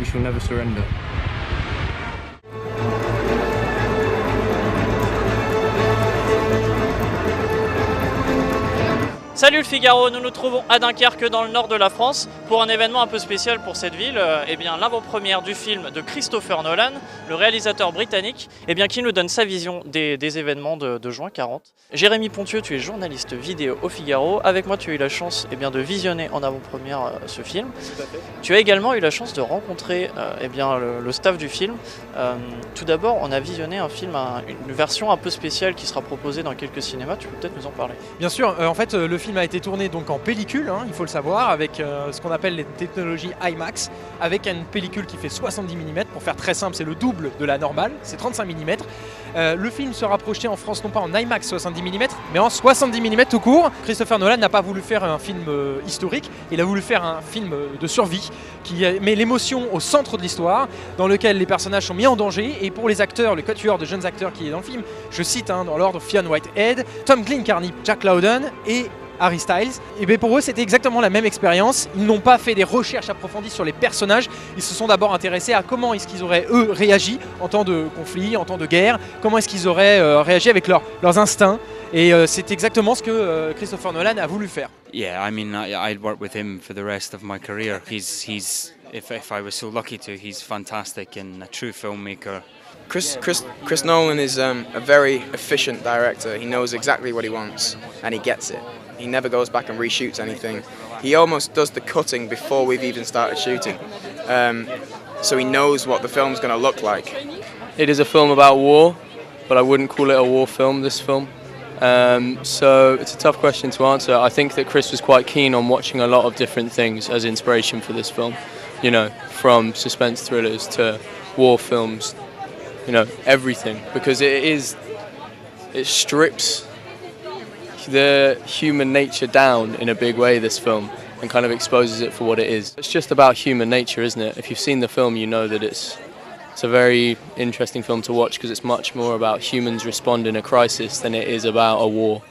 shall never surrender. Salut le Figaro, nous nous trouvons à Dunkerque dans le nord de la France pour un événement un peu spécial pour cette ville, l'avant-première du film de Christopher Nolan, le réalisateur britannique, qui nous donne sa vision des événements de juin 40. Jérémy Pontieux, tu es journaliste vidéo au Figaro, avec moi tu as eu la chance de visionner en avant-première ce film. Tout à fait. Tu as également eu la chance de rencontrer le staff du film. Tout d'abord, on a visionné un film, une version un peu spéciale qui sera proposée dans quelques cinémas, tu peux peut-être nous en parler. Bien sûr, en fait le film a été tourné donc en pellicule, il faut le savoir, avec ce qu'on appelle les technologies IMAX, avec une pellicule qui fait 70 mm, pour faire très simple c'est le double de la normale, c'est 35 mm. Le film sera projeté en France non pas en IMAX 70 mm, mais en 70 mm tout court. Christopher Nolan n'a pas voulu faire un film historique, il a voulu faire un film de survie qui met l'émotion au centre de l'histoire, dans lequel les personnages sont mis en danger, et pour les acteurs, le quatuor de jeunes acteurs qui est dans le film, je cite dans l'ordre Fionn Whitehead, Tom Glencarny, Jack Lowden et Harry Styles, et bien pour eux c'était exactement la même expérience. Ils n'ont pas fait des recherches approfondies sur les personnages, ils se sont d'abord intéressés à comment est-ce qu'ils auraient eux réagi en temps de conflit, en temps de guerre, comment est-ce qu'ils auraient réagi avec leurs instincts, et c'est exactement ce que Christopher Nolan a voulu faire. Yeah, I mean, I'd work with him for the rest of my career. He's if I was so lucky to, he's fantastic and a true filmmaker. Chris Nolan is a very efficient director. He knows exactly what he wants and he gets it. He never goes back and reshoots anything. He almost does the cutting before we've even started shooting. So he knows what the film's going to look like. It is a film about war, but I wouldn't call it a war film, this film. So it's a tough question to answer. I think that Chris was quite keen on watching a lot of different things as inspiration for this film. You know, from suspense thrillers to war films, you know, everything. Because it strips the human nature down in a big way, this film, and kind of exposes it for what it is. It's just about human nature, isn't it? If you've seen the film, you know that it's a very interesting film to watch because it's much more about humans responding to a crisis than it is about a war.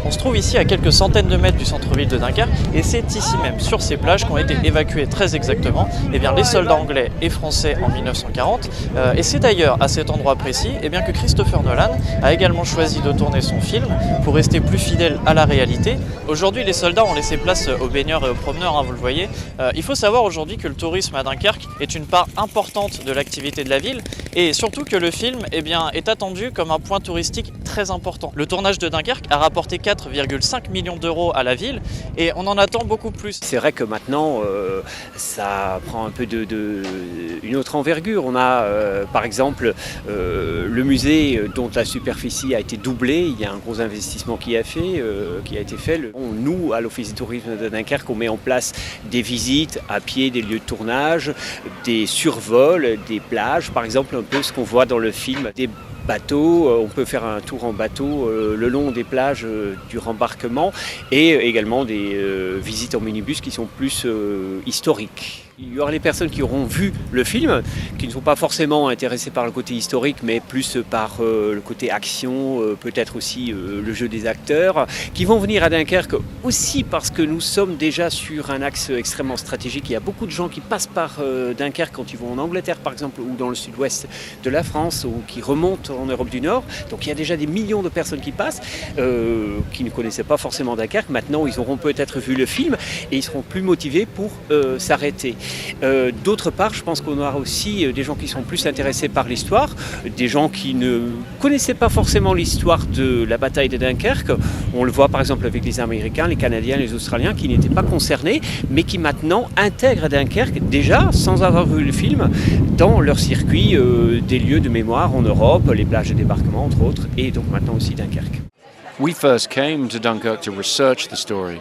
On se trouve ici à quelques centaines de mètres du centre-ville de Dunkerque et c'est ici même, sur ces plages, qu'ont été évacués très exactement les soldats anglais et français en 1940. Et c'est d'ailleurs à cet endroit précis que Christopher Nolan a également choisi de tourner son film pour rester plus fidèle à la réalité. Aujourd'hui, les soldats ont laissé place aux baigneurs et aux promeneurs, vous le voyez. Il faut savoir aujourd'hui que le tourisme à Dunkerque est une part importante de l'activité de la ville et surtout que le film est attendu comme un point touristique très important. Le tournage de Dunkerque a rapporté 4,5 millions d'euros à la ville et on en attend beaucoup plus. C'est vrai que maintenant ça prend un peu une autre envergure. On a par exemple le musée dont la superficie a été doublée. Il y a un gros investissement qui a été fait. Nous, à l'Office du tourisme de Dunkerque, on met en place des visites à pied des lieux de tournage, des survols, des plages, par exemple un peu ce qu'on voit dans le film, des bateaux, on peut faire un tour en bateau le long des plages du rembarquement et également des visites en minibus qui sont plus historiques. Il y aura les personnes qui auront vu le film, qui ne sont pas forcément intéressées par le côté historique, mais plus par le côté action, peut-être aussi le jeu des acteurs, qui vont venir à Dunkerque aussi parce que nous sommes déjà sur un axe extrêmement stratégique. Il y a beaucoup de gens qui passent par Dunkerque quand ils vont en Angleterre, par exemple, ou dans le sud-ouest de la France, ou qui remontent en Europe du Nord. Donc il y a déjà des millions de personnes qui passent, qui ne connaissaient pas forcément Dunkerque. Maintenant, ils auront peut-être vu le film et ils seront plus motivés pour s'arrêter. D'autre part, je pense qu'on aura aussi des gens qui sont plus intéressés par l'histoire, des gens qui ne connaissaient pas forcément l'histoire de la bataille de Dunkerque. On le voit par exemple avec les Américains, les Canadiens, les Australiens qui n'étaient pas concernés, mais qui maintenant intègrent Dunkerque déjà, sans avoir vu le film, dans leur circuit des lieux de mémoire en Europe, les plages de débarquement entre autres, et donc maintenant aussi Dunkerque. We first came to Dunkirk to research the story.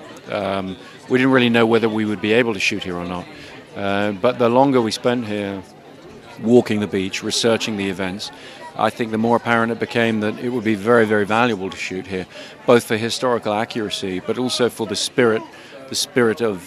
We didn't really know whether we would be able to shoot here or not. But the longer we spent here walking the beach, researching the events, I think the more apparent it became that it would be very, very valuable to shoot here, both for historical accuracy, but also for the spirit spirit of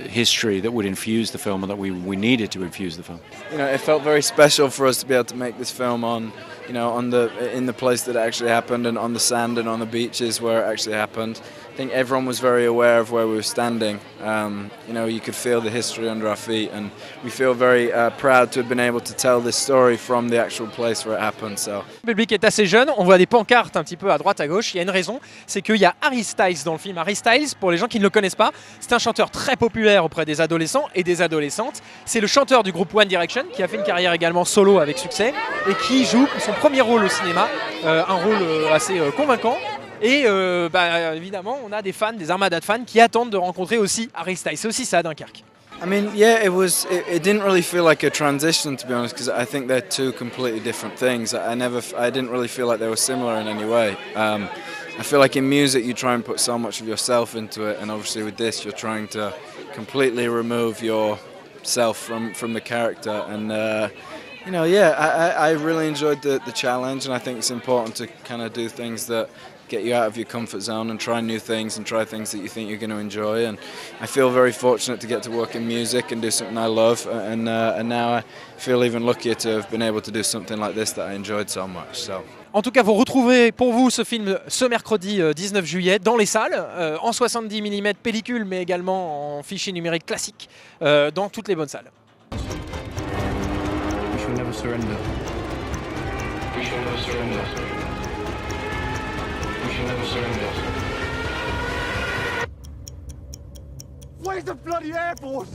history that would infuse the film, and that we needed to infuse the film. You know, it felt very special for us to be able to make this film on, you know, in the place that it actually happened, and on the sand and on the beaches where it actually happened. I think everyone was very aware of where we were standing. You know, you could feel the history under our feet, and we feel very proud to have been able to tell this story from the actual place where it happened. So. Le public est assez jeune, on voit des pancartes un petit peu à droite à gauche. Il y a une raison, c'est qu'il y a Harry Styles dans le film. Harry Styles, pour les gens qui ne le connaissent pas, c'est un chanteur très populaire auprès des adolescents et des adolescentes. C'est le chanteur du groupe One Direction qui a fait une carrière également solo avec succès et qui joue son premier rôle au cinéma, un rôle assez convaincant. Et évidemment, on a des fans, des armadas de fans qui attendent de rencontrer aussi Harry Styles. C'est aussi ça, Dunkerque. I mean, yeah, it didn't really feel like a transition, to be honest, because I think they're two completely different things. I didn't really feel like they were similar in any way. I feel like in music you try and put so much of yourself into it, and obviously with this you're trying to completely remove yourself from the character. And you know, yeah, I really enjoyed the challenge, and I think it's important to kind of do things that get you out of your comfort zone and try new things and try things that you think you're going to enjoy. And I feel very fortunate to get to work in music and do something I love, and now I feel even luckier to have been able to do something like this that I enjoyed so much. So. En tout cas, vous retrouverez pour vous ce film ce mercredi 19 juillet dans les salles, en 70 mm pellicule, mais également en fichier numérique classique, dans toutes les bonnes salles. We shall never surrender. We shall never surrender. We shall never surrender. Where's the bloody Air Force?